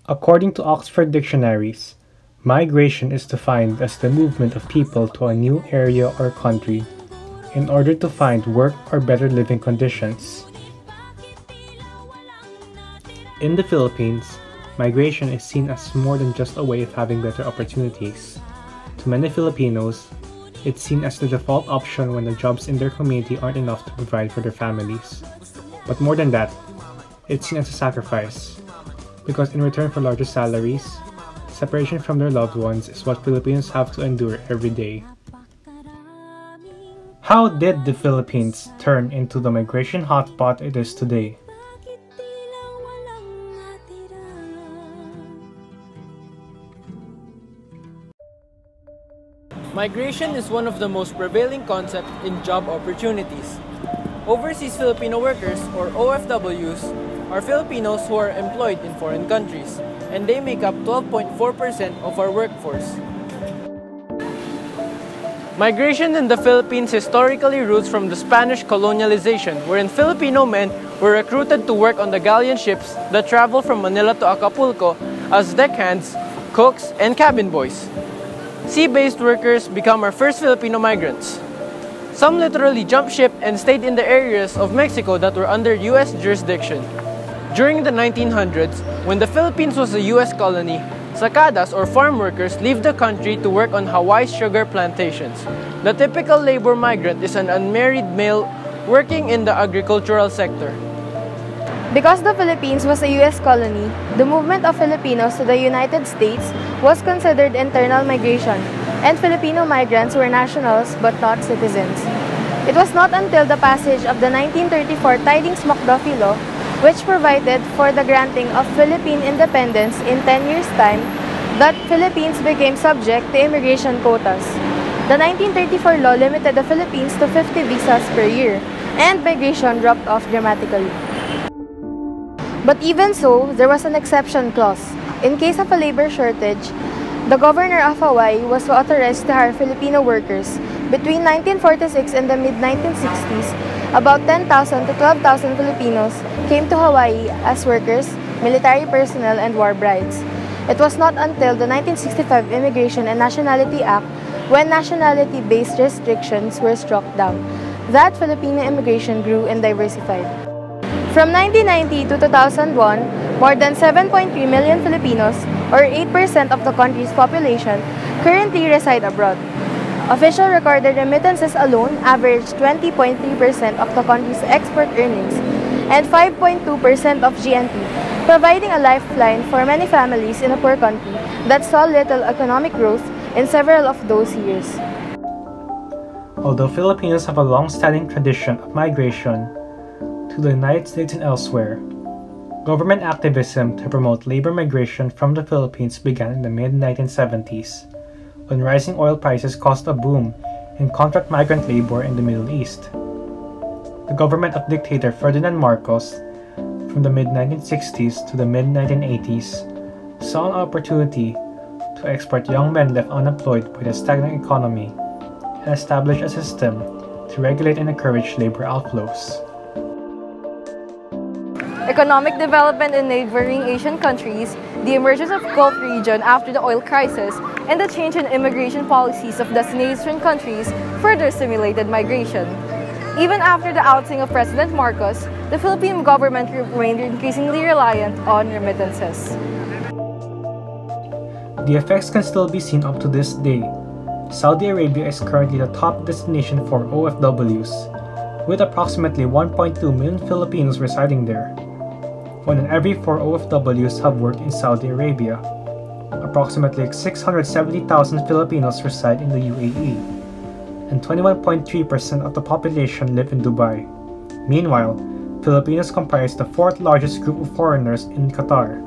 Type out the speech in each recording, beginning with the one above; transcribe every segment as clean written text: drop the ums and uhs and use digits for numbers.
According to Oxford dictionaries, migration is defined as the movement of people to a new area or country in order to find work or better living conditions. In the Philippines, migration is seen as more than just a way of having better opportunities. To many Filipinos, it's seen as the default option when the jobs in their community aren't enough to provide for their families. But more than that, it's seen as a sacrifice, because in return for larger salaries, separation from their loved ones is what Filipinos have to endure every day. How did the Philippines turn into the migration hotspot it is today? Migration is one of the most prevailing concepts in job opportunities. Overseas Filipino Workers, or OFWs, are Filipinos who are employed in foreign countries, and they make up 12.4% of our workforce. Migration in the Philippines historically roots from the Spanish colonialization, wherein Filipino men were recruited to work on the galleon ships that travel from Manila to Acapulco as deckhands, cooks, and cabin boys. Sea-based workers become our first Filipino migrants. Some literally jumped ship and stayed in the areas of Mexico that were under U.S. jurisdiction. During the 1900s, when the Philippines was a U.S. colony, sakadas or farm workers leave the country to work on Hawaii's sugar plantations. The typical labor migrant is an unmarried male working in the agricultural sector. Because the Philippines was a U.S. colony, the movement of Filipinos to the United States was considered internal migration, and Filipino migrants were nationals but not citizens. It was not until the passage of the 1934 Tidings-McDuffie Law, which provided for the granting of Philippine independence in 10 years' time, that Philippines became subject to immigration quotas. The 1934 law limited the Philippines to 50 visas per year, and migration dropped off dramatically. But even so, there was an exception clause. In case of a labor shortage, the governor of Hawaii was authorized to hire Filipino workers. Between 1946 and the mid-1960s, about 10,000 to 12,000 Filipinos came to Hawaii as workers, military personnel, and war brides. It was not until the 1965 Immigration and Nationality Act, when nationality-based restrictions were struck down, that Filipino immigration grew and diversified. From 1990 to 2001, more than 7.3 million Filipinos, or 8% of the country's population, currently reside abroad. Official recorded remittances alone averaged 20.3% of the country's export earnings and 5.2% of GNP, providing a lifeline for many families in a poor country that saw little economic growth in several of those years. Although Filipinos have a long-standing tradition of migration to the United States and elsewhere, government activism to promote labor migration from the Philippines began in the mid-1970s, when rising oil prices caused a boom in contract migrant labor in the Middle East. The government of dictator Ferdinand Marcos, from the mid-1960s to the mid-1980s, saw an opportunity to export young men left unemployed by the stagnant economy and establish a system to regulate and encourage labor outflows. Economic development in neighboring Asian countries, the emergence of Gulf region after the oil crisis, and the change in immigration policies of destination countries further stimulated migration. Even after the outing of President Marcos, the Philippine government remained increasingly reliant on remittances. The effects can still be seen up to this day. Saudi Arabia is currently the top destination for OFWs, with approximately 1.2 million Filipinos residing there. 1 in every 4 OFWs have worked in Saudi Arabia. Approximately 670,000 Filipinos reside in the UAE, and 21.3% of the population live in Dubai. Meanwhile, Filipinos comprise the 4th largest group of foreigners in Qatar.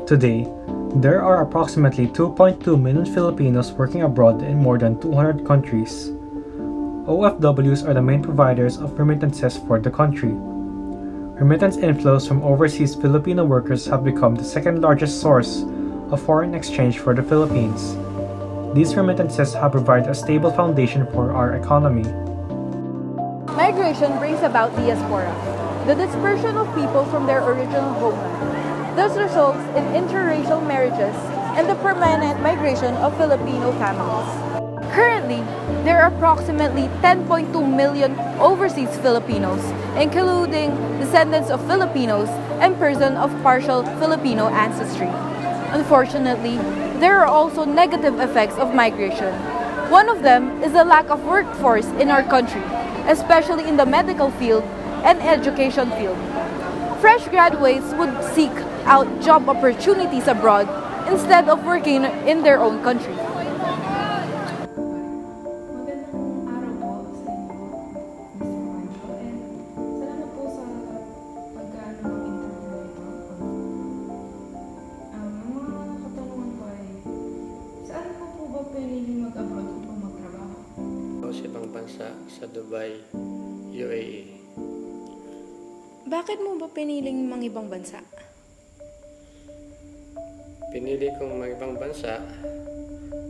Today, there are approximately 2.2 million Filipinos working abroad in more than 200 countries. OFWs are the main providers of remittances for the country. Remittance inflows from overseas Filipino workers have become the 2nd largest source of foreign exchange for the Philippines. These remittances have provided a stable foundation for our economy. Migration brings about diaspora. the dispersion of people from their original homeland. This results in interracial marriages and the permanent migration of Filipino families. Currently, there are approximately 10.2 million overseas Filipinos, including descendants of Filipinos and persons of partial Filipino ancestry. Unfortunately, there are also negative effects of migration. One of them is the lack of workforce in our country, especially in the medical field and education field. Fresh graduates would seek out job opportunities abroad instead of working in their own country. Sa ibang bansa sa Dubai, UAE. Bakit mo ba piniling mang-ibang bansa? Pinili kong mag-ibang bansa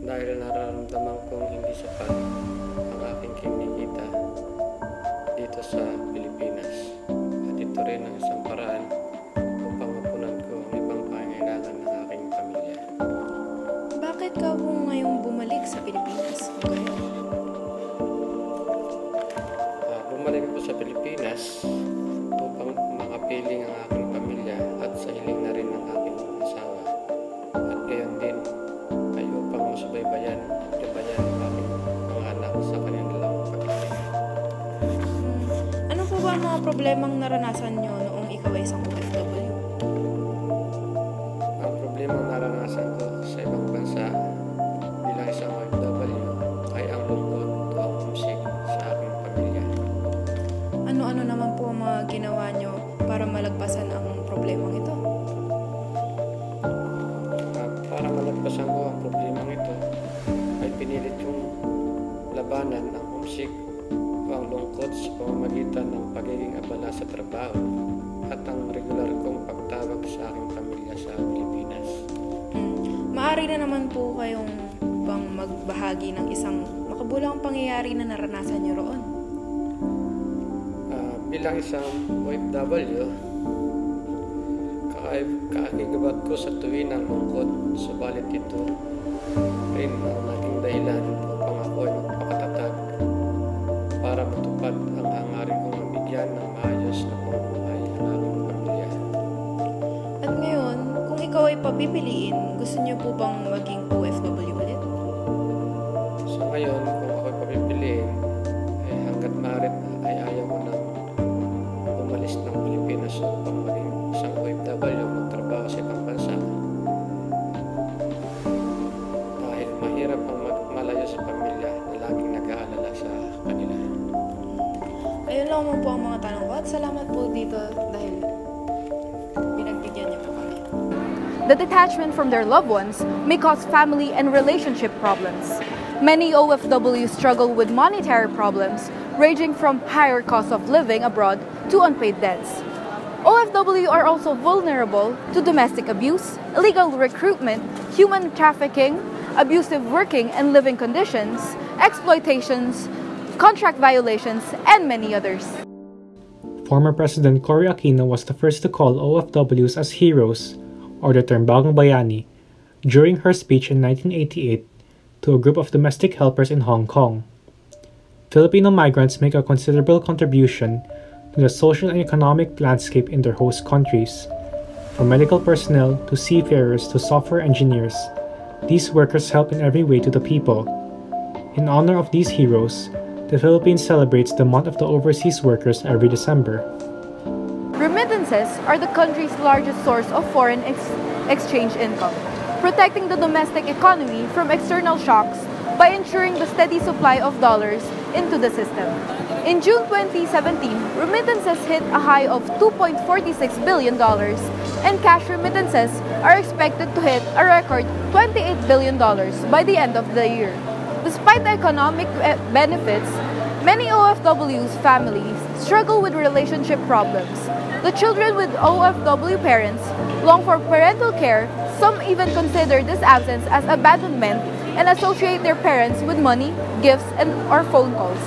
dahil nararamdaman kong hindi sapat ang aking kinikita dito sa Pilipinas. At ito rin ang isang paraan upang mapunan ko ang ibang pangangailangan ng aking pamilya. Bakit ka mo ngayong bumalik sa Pilipinas? Bumalik ako sa Pilipinas upang makapiling ang aking pamilya at sa hiling na rin ng aking asawa. At gayon din ay upang masubaybayan at gabayan ang aking mga anak sa kanilang pagkakas. Ano po ba ang mga problemang naranasan nyo noong ikaw ay isang OFW? Ang problemang naranasan ko sa ibang bansa bilang isang OFW ay ang lungkot o ang homesick sa aking pamilya. Ano-ano naman po ang mga ginawa nyo para malagpasan ang problemang ito? Para malagpasan ko ang problemang ito, ay pinilit kong labanan ang homesick o ang lungkot sa pamamagitan ng pagiging abala sa trabaho at ang regular kong pagtawag sa aking pamilya sa Pilipinas. Maaari na naman po kayong bang magbahagi ng isang makabulang pangyayari na naranasan nyo roon? Bilang isang OFW, kaakigabat ko sa tuwin ng lungkot, subalit ito rin ang naging dahilan upang ako ay magpakatatag para matupad ang hangarin kong mabigyan ng maayos na pamumuhay ang aking pamilya. At ngayon, kung ikaw ay papipiliin, gusto niyo po bang maging OFW ulit? So ngayon, kung ako ay papipiliin, ay hanggat maaari ay ayaw ko nang umalis ng Pilipinas upang maging isang OFW magtrabaho sa ibang bansa. Dahil mahirap ang malayo sa pamilya na laging nag-aalala sa kanila. Ayun lang mo po ang mga tanong ko at salamat po dito dahil pinagbigyan niyo po kami. The detachment from their loved ones may cause family and relationship problems. Many OFWs struggle with monetary problems, ranging from higher cost of living abroad to unpaid debts. OFW are also vulnerable to domestic abuse, illegal recruitment, human trafficking, abusive working and living conditions, exploitations, contract violations, and many others. Former President Cory Aquino was the first to call OFWs as heroes, or the term Bagong Bayani, during her speech in 1988 to a group of domestic helpers in Hong Kong. Filipino migrants make a considerable contribution to the social and economic landscape in their host countries. From medical personnel to seafarers to software engineers, these workers help in every way to the people. In honor of these heroes, the Philippines celebrates the month of the overseas workers every December. Remittances are the country's largest source of foreign exchange income, protecting the domestic economy from external shocks by ensuring the steady supply of dollars into the system. In June 2017, remittances hit a high of $2.46 billion, and cash remittances are expected to hit a record $28 billion by the end of the year. Despite the economic benefits, many OFWs' families struggle with relationship problems. The children with OFW parents long for parental care. Some even consider this absence as abandonment and associate their parents with money, gifts, or phone calls.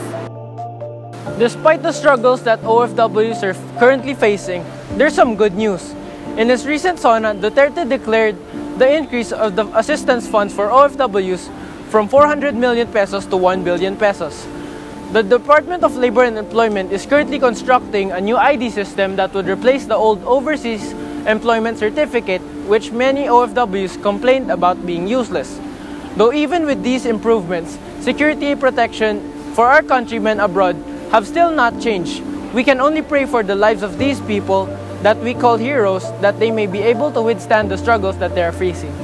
Despite the struggles that OFWs are currently facing, there's some good news. In his recent SONA, Duterte declared the increase of the assistance funds for OFWs from 400 million pesos to 1 billion pesos. The Department of Labor and Employment is currently constructing a new ID system that would replace the old Overseas Employment Certificate, which many OFWs complained about being useless. Though even with these improvements, security and protection for our countrymen abroad have still not changed. We can only pray for the lives of these people that we call heroes, that they may be able to withstand the struggles that they are facing.